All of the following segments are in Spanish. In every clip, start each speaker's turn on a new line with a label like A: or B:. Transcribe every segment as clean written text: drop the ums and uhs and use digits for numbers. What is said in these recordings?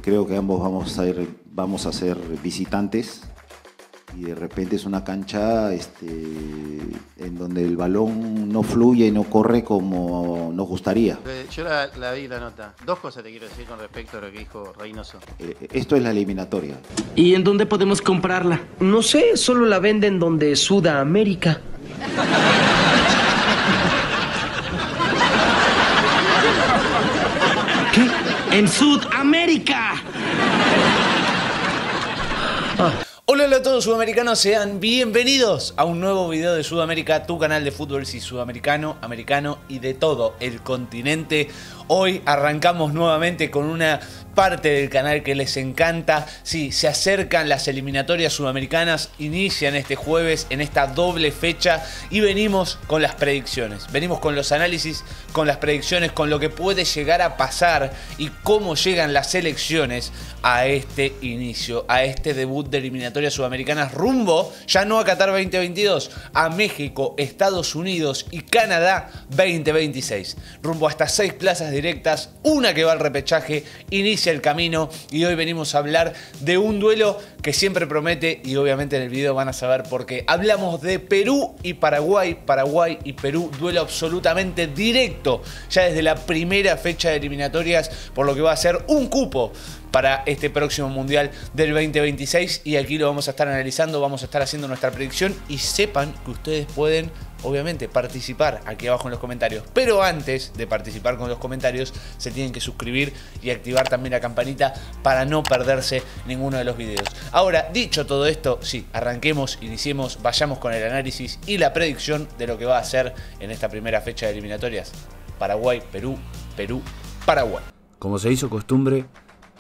A: Creo que ambos vamos a ser visitantes y de repente es una cancha en donde el balón no fluye y no corre como nos gustaría.
B: Yo la vi la nota. Dos cosas te quiero decir con respecto a lo que dijo Reynoso.
A: Esto es la eliminatoria.
C: ¿Y en dónde podemos comprarla?
D: No sé, solo la venden donde Sudamérica.
C: ¿Qué? ¡En Sudamérica!
E: Hola a todos sudamericanos, sean bienvenidos a un nuevo video de Sudamérica, tu canal de fútbol sudamericano, americano y de todo el continente. Hoy arrancamos nuevamente con una parte del canal que les encanta. Sí, se acercan las eliminatorias sudamericanas, inician este jueves en esta doble fecha y venimos con las predicciones. Venimos con los análisis, con las predicciones, con lo que puede llegar a pasar y cómo llegan las elecciones a este inicio, a este debut de eliminatorias sudamericanas rumbo, ya no a Qatar 2022, a México, Estados Unidos y Canadá 2026. Rumbo a estas 6 plazas directas, una que va al repechaje, inicia el camino y hoy venimos a hablar de un duelo que siempre promete y obviamente en el video van a saber por qué. Hablamos de Perú y Paraguay, Paraguay y Perú, duelo absolutamente directo ya desde la primera fecha de eliminatorias, por lo que va a ser un cupo para este próximo Mundial del 2026 y aquí lo vamos a estar analizando, vamos a estar haciendo nuestra predicción y sepan que ustedes pueden obviamente participar aquí abajo en los comentarios, pero antes de participar con los comentarios se tienen que suscribir y activar también la campanita para no perderse ninguno de los videos. Ahora, dicho todo esto, sí, arranquemos, iniciemos, vayamos con el análisis y la predicción de lo que va a ser en esta primera fecha de eliminatorias Paraguay, Perú, Perú, Paraguay.
F: Como se hizo costumbre,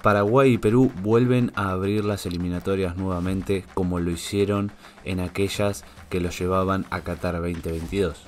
F: Paraguay y Perú vuelven a abrir las eliminatorias nuevamente como lo hicieron en aquellas que los llevaban a Qatar 2022.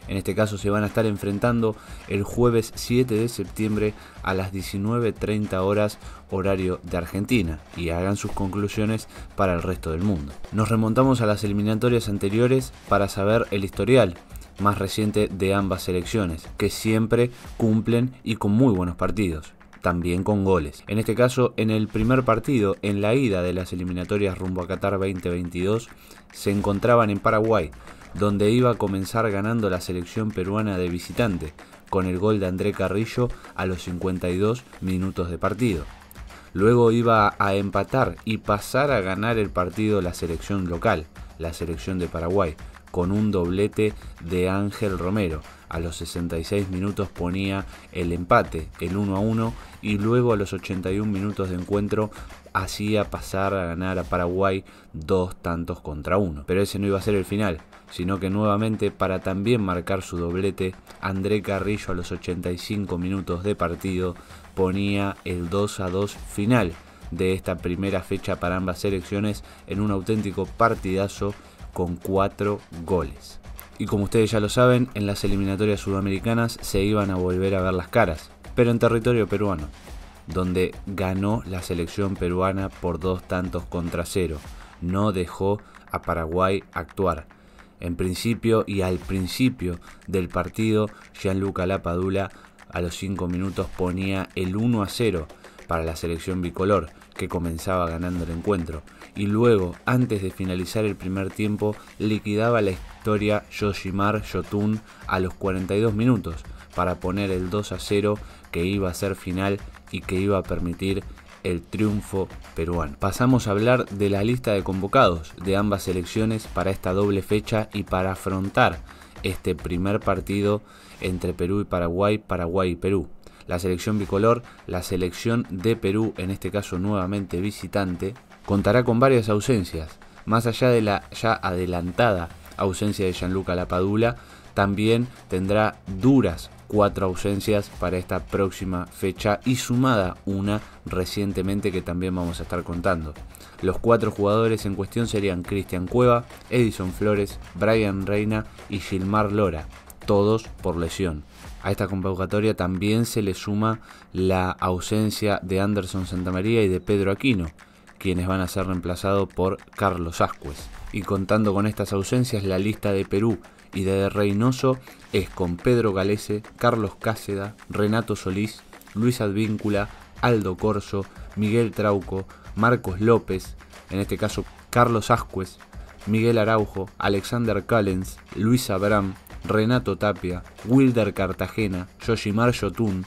F: En este caso se van a estar enfrentando el jueves 7 de septiembre a las 19:30 horas horario de Argentina y hagan sus conclusiones para el resto del mundo. Nos remontamos a las eliminatorias anteriores para saber el historial más reciente de ambas selecciones, que siempre cumplen y con muy buenos partidos, también con goles. En este caso, en el primer partido, en la ida de las eliminatorias rumbo a Qatar 2022, se encontraban en Paraguay, donde iba a comenzar ganando la selección peruana de visitante, con el gol de André Carrillo a los 52 minutos de partido. Luego iba a empatar y pasar a ganar el partido la selección local, la selección de Paraguay, con un doblete de Ángel Romero. A los 66 minutos ponía el empate, el 1-1, y luego a los 81 minutos de encuentro hacía pasar a ganar a Paraguay 2-1. Pero ese no iba a ser el final, sino que nuevamente, para también marcar su doblete, André Carrillo a los 85 minutos de partido ponía el 2-2 final de esta primera fecha para ambas selecciones en un auténtico partidazo con 4 goles. Y como ustedes ya lo saben, en las eliminatorias sudamericanas se iban a volver a ver las caras, pero en territorio peruano, donde ganó la selección peruana por 2-0. No dejó a Paraguay actuar. En principio y al principio del partido, Gianluca Lapadula a los 5 minutos ponía el 1-0 para la selección bicolor, que comenzaba ganando el encuentro. Y luego, antes de finalizar el primer tiempo, liquidaba la historia Yoshimar Yotun a los 42 minutos para poner el 2-0 que iba a ser final y que iba a permitir el triunfo peruano. Pasamos a hablar de la lista de convocados de ambas selecciones para esta doble fecha y para afrontar este primer partido entre Perú y Paraguay, Paraguay y Perú. La selección bicolor, la selección de Perú, en este caso nuevamente visitante, contará con varias ausencias. Más allá de la ya adelantada ausencia de Gianluca Lapadula, también tendrá duras 4 ausencias para esta próxima fecha y sumada una recientemente que también vamos a estar contando. Los 4 jugadores en cuestión serían Cristian Cueva, Edison Flores, Brian Reina y Gilmar Lora, todos por lesión. A esta convocatoria también se le suma la ausencia de Anderson Santamaría y de Pedro Aquino, quienes van a ser reemplazados por Carlos Ascuez. Y contando con estas ausencias, la lista de Perú y de Reynoso es con Pedro Galese, Carlos Cáceda, Renato Solís, Luis Advíncula, Aldo Corso, Miguel Trauco, Marcos López, en este caso Carlos Ascuez, Miguel Araujo, Alexander Callens, Luis Abraham, Renato Tapia, Wilder Cartagena, Yoshimar Yotun,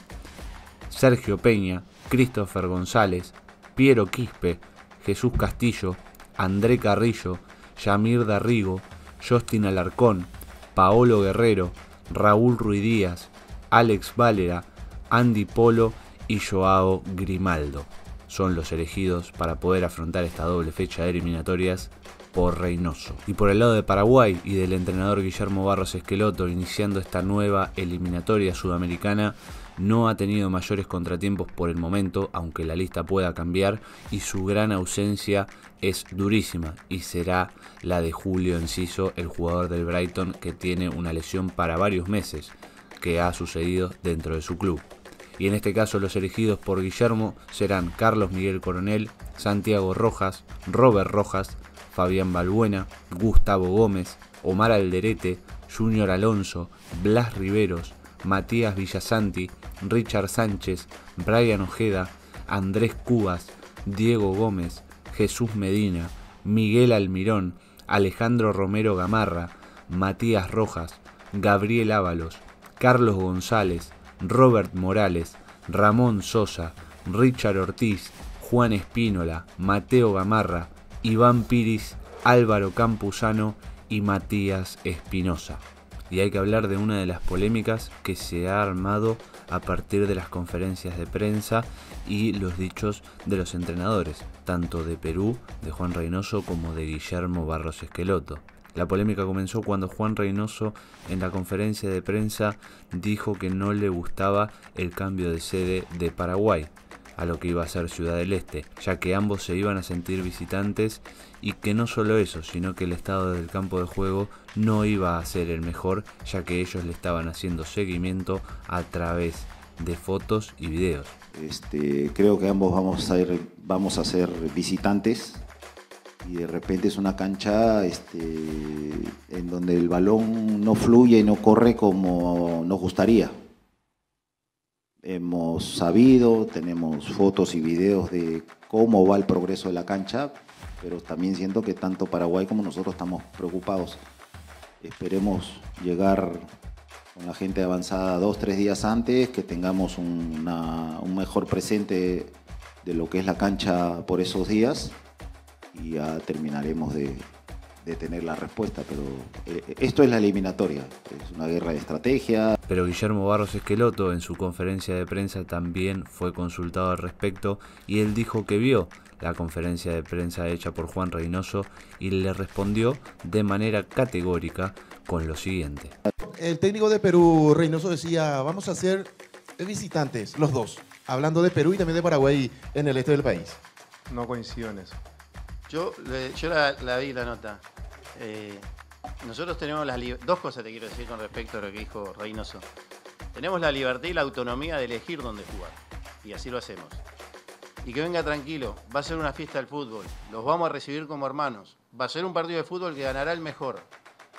F: Sergio Peña, Christopher González, Piero Quispe, Jesús Castillo, André Carrillo, Yamir Darrigo, Justin Alarcón, Paolo Guerrero, Raúl Ruidíaz, Alex Valera, Andy Polo y Joao Grimaldo. Son los elegidos para poder afrontar esta doble fecha de eliminatorias por Reynoso. Y por el lado de Paraguay y del entrenador Guillermo Barros Esqueloto, iniciando esta nueva eliminatoria sudamericana, no ha tenido mayores contratiempos por el momento, aunque la lista pueda cambiar, y su gran ausencia es durísima, y será la de Julio Enciso, el jugador del Brighton, que tiene una lesión para varios meses que ha sucedido dentro de su club. Y en este caso los elegidos por Guillermo serán Carlos Miguel Coronel, Santiago Rojas, Robert Rojas, Fabián Balbuena, Gustavo Gómez, Omar Alderete, Junior Alonso, Blas Riveros, Matías Villasanti, Richard Sánchez, Brian Ojeda, Andrés Cubas, Diego Gómez, Jesús Medina, Miguel Almirón, Alejandro Romero Gamarra, Matías Rojas, Gabriel Ábalos, Carlos González, Robert Morales, Ramón Sosa, Richard Ortiz, Juan Espínola, Mateo Gamarra, Iván Piris, Álvaro Campuzano y Matías Espinosa. Y hay que hablar de una de las polémicas que se ha armado a partir de las conferencias de prensa y los dichos de los entrenadores, tanto de Perú, de Juan Reynoso, como de Guillermo Barros Esqueloto. La polémica comenzó cuando Juan Reynoso en la conferencia de prensa dijo que no le gustaba el cambio de sede de Paraguay a lo que iba a ser Ciudad del Este, ya que ambos se iban a sentir visitantes y que no solo eso, sino que el estado del campo de juego no iba a ser el mejor, ya que ellos le estaban haciendo seguimiento a través de fotos y videos.
A: Creo que ambos vamos a ser visitantes. Y de repente es una cancha en donde el balón no fluye y no corre como nos gustaría. Hemos sabido, tenemos fotos y videos de cómo va el progreso de la cancha, pero también siento que tanto Paraguay como nosotros estamos preocupados. Esperemos llegar con la gente avanzada 2-3 días antes, que tengamos un mejor presente de lo que es la cancha por esos días. Y ya terminaremos de tener la respuesta, pero esto es la eliminatoria, es una guerra de estrategia.
F: Pero Guillermo Barros Esqueloto en su conferencia de prensa también fue consultado al respecto y él dijo que vio la conferencia de prensa hecha por Juan Reynoso y le respondió de manera categórica con lo siguiente.
G: El técnico de Perú, Reynoso, decía, vamos a ser visitantes, los dos, hablando de Perú y también de Paraguay en el este del país.
H: No coincido en eso.
B: Yo la vi la nota. Nosotros tenemos dos cosas te quiero decir con respecto a lo que dijo Reynoso. Tenemos la libertad y la autonomía de elegir dónde jugar. Y así lo hacemos. Y que venga tranquilo. Va a ser una fiesta del fútbol. Los vamos a recibir como hermanos. Va a ser un partido de fútbol que ganará el mejor.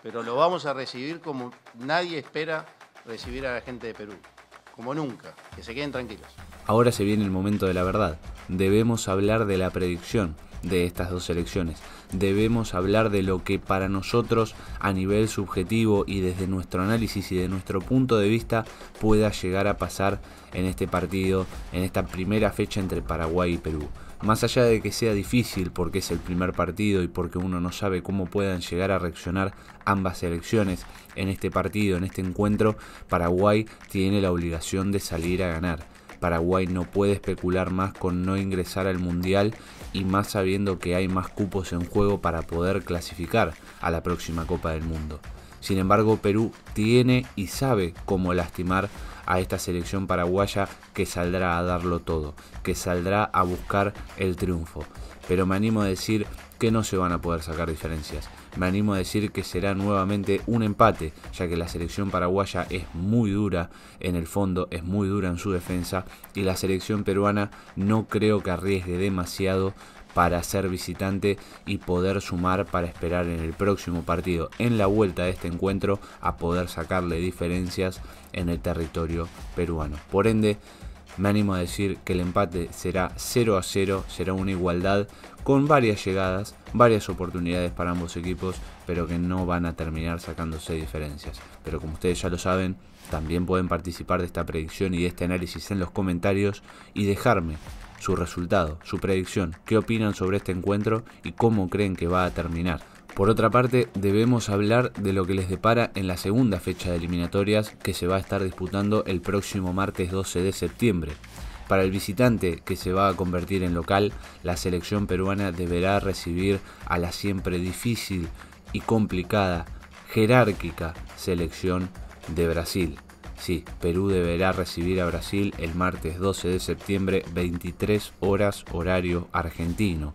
B: Pero lo vamos a recibir como nadie espera recibir a la gente de Perú. Como nunca. Que se queden tranquilos.
F: Ahora se viene el momento de la verdad. Debemos hablar de la predicción de estas dos selecciones. Debemos hablar de lo que para nosotros a nivel subjetivo y desde nuestro análisis y de nuestro punto de vista pueda llegar a pasar en este partido, en esta primera fecha entre Paraguay y Perú. Más allá de que sea difícil porque es el primer partido y porque uno no sabe cómo puedan llegar a reaccionar ambas selecciones en este partido, en este encuentro, Paraguay tiene la obligación de salir a ganar. Paraguay no puede especular más con no ingresar al Mundial y más sabiendo que hay más cupos en juego para poder clasificar a la próxima Copa del Mundo. Sin embargo, Perú tiene y sabe cómo lastimar a esta selección paraguaya que saldrá a darlo todo, que saldrá a buscar el triunfo. Pero me animo a decir que no se van a poder sacar diferencias. Me animo a decir que será nuevamente un empate, ya que la selección paraguaya es muy dura en el fondo, es muy dura en su defensa y la selección peruana no creo que arriesgue demasiado para ser visitante y poder sumar para esperar en el próximo partido, en la vuelta de este encuentro, a poder sacarle diferencias en el territorio peruano. Por ende, Me animo a decir que el empate será 0-0, será una igualdad con varias llegadas, varias oportunidades para ambos equipos, pero que no van a terminar sacándose diferencias. Pero como ustedes ya lo saben, también pueden participar de esta predicción y de este análisis en los comentarios y dejarme su resultado, su predicción, qué opinan sobre este encuentro y cómo creen que va a terminar. Por otra parte, debemos hablar de lo que les depara en la segunda fecha de eliminatorias que se va a estar disputando el próximo martes 12 de septiembre. Para el visitante que se va a convertir en local, la selección peruana deberá recibir a la siempre difícil y complicada, jerárquica selección de Brasil. Sí, Perú deberá recibir a Brasil el martes 12 de septiembre, 23 horas horario argentino.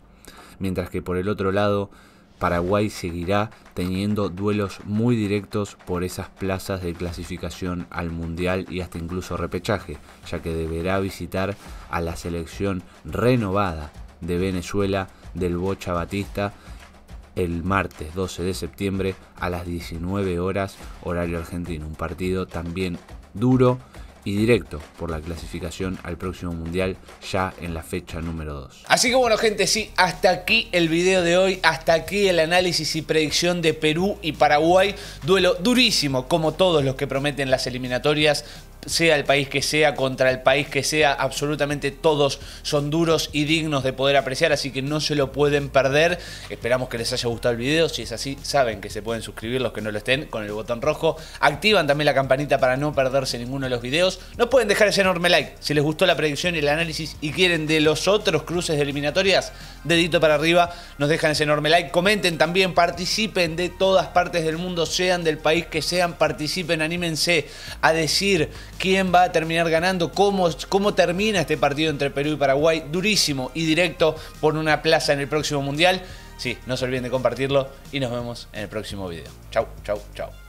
F: Mientras que por el otro lado, Paraguay seguirá teniendo duelos muy directos por esas plazas de clasificación al Mundial y hasta incluso repechaje, ya que deberá visitar a la selección renovada de Venezuela del Bocha Batista el martes 12 de septiembre a las 19 horas horario argentino. Un partido también duro y directo por la clasificación al próximo Mundial ya en la fecha número 2.
E: Así que bueno, gente, sí, hasta aquí el video de hoy, hasta aquí el análisis y predicción de Perú y Paraguay. Duelo durísimo, como todos los que prometen las eliminatorias, sea el país que sea, contra el país que sea, absolutamente todos son duros y dignos de poder apreciar, así que no se lo pueden perder. Esperamos que les haya gustado el video. Si es así, saben que se pueden suscribir los que no lo estén con el botón rojo. Activan también la campanita para no perderse ninguno de los videos. No pueden dejar ese enorme like si les gustó la predicción y el análisis y quieren de los otros cruces de eliminatorias. Dedito para arriba, nos dejan ese enorme like. Comenten también, participen de todas partes del mundo, sean del país que sean, participen, anímense a decir quién va a terminar ganando, cómo termina este partido entre Perú y Paraguay, durísimo y directo por una plaza en el próximo Mundial. Sí, no se olviden de compartirlo y nos vemos en el próximo video. Chau, chau, chau.